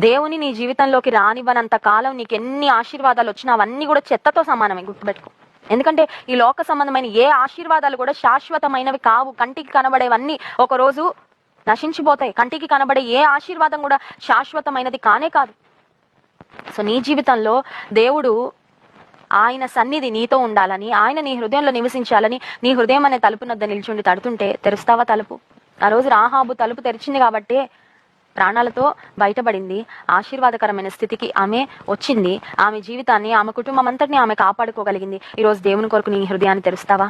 దేవుని నీ జీవితంలోకి రానివ్వనంత కాలం నీకు ఎన్ని ఆశీర్వాదాలు వచ్చినా అవన్నీ కూడా చెత్తతో సమానమే, గుర్తుపెట్టుకో. ఎందుకంటే ఈ లోక సంబంధమైన ఏ ఆశీర్వాదాలు కూడా శాశ్వతమైనవి కావు. కంటికి కనబడేవన్నీ ఒకరోజు నశించిపోతాయి. కంటికి కనబడే ఏ ఆశీర్వాదం కూడా శాశ్వతమైనది కానే కాదు. సో నీ జీవితంలో దేవుడు ఆయన సన్నిధి నీతో ఉండాలని, ఆయన నీ హృదయంలో నివసించాలని, నీ హృదయం అనే తలుపు నద్ద నిల్చుండి తడుతుంటే తెరుస్తావా తలుపు? ఆ రోజు రాహాబు తలుపు తెరిచింది కాబట్టే ప్రాణాలతో బయటపడింది. ఆశీర్వాదకరమైన స్థితికి ఆమె వచ్చింది. ఆమె జీవితాన్ని, ఆమె కుటుంబం అంతటిని ఆమె కాపాడుకోగలిగింది. ఈరోజు దేవుని కొరకు నీ హృదయాన్ని తెరుస్తావా?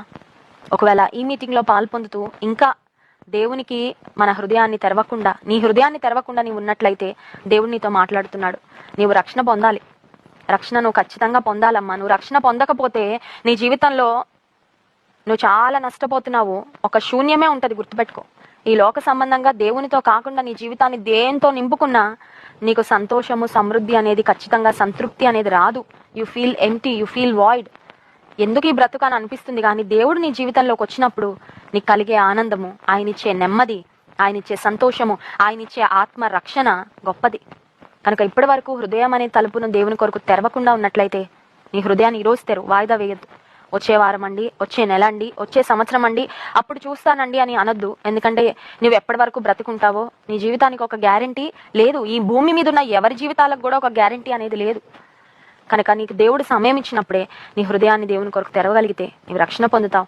ఒకవేళ ఈ మీటింగ్లో పాల్పొందుతూ ఇంకా దేవునికి మన హృదయాన్ని తెరవకుండా, నీ హృదయాన్ని తెరవకుండా నీవు ఉన్నట్లయితే దేవుడు నీతో మాట్లాడుతున్నాడు. నీవు రక్షణ పొందాలి. రక్షణ నువ్వు ఖచ్చితంగా పొందాలమ్మా. నువ్వు రక్షణ పొందకపోతే నీ జీవితంలో నువ్వు చాలా నష్టపోతున్నావు. ఒక శూన్యమే ఉంటుంది, గుర్తుపెట్టుకో. ఈ లోక సంబంధంగా దేవునితో కాకుండా నీ జీవితాన్ని దేంతో నింపుకున్నా నీకు సంతోషము, సమృద్ధి అనేది, ఖచ్చితంగా సంతృప్తి అనేది రాదు. You feel empty, you feel void. ఎందుకు ఈ బ్రతుకు అని అనిపిస్తుంది. కానీ దేవుడు నీ జీవితంలోకి వచ్చినప్పుడు నీకు కలిగే ఆనందము, ఆయనిచ్చే నెమ్మది, ఆయనిచ్చే సంతోషము, ఆయనిచ్చే ఆత్మ రక్షణ గొప్పది. కనుక ఇప్పటి వరకు హృదయం అనే తలుపును దేవుని కొరకు తెరవకుండా ఉన్నట్లయితే నీ హృదయాన్ని ఈరోజు తెరువు. వాయిదా వేయద్దు. వచ్చే వారం అండి, వచ్చే నెల అండి, వచ్చే సంవత్సరం అండి, అప్పుడు చూస్తానండి అని అనొద్దు. ఎందుకంటే నువ్వు ఎప్పటి వరకు బ్రతుకుంటావో నీ జీవితానికి ఒక గ్యారంటీ లేదు. ఈ భూమి మీద ఉన్న ఎవరి జీవితాలకు కూడా ఒక గ్యారంటీ అనేది లేదు. కనుక నీకు దేవుడు సమయం ఇచ్చినప్పుడే నీ హృదయాన్ని దేవుని కొరకు తెరవగలిగితే నీవు రక్షణ పొందుతావు.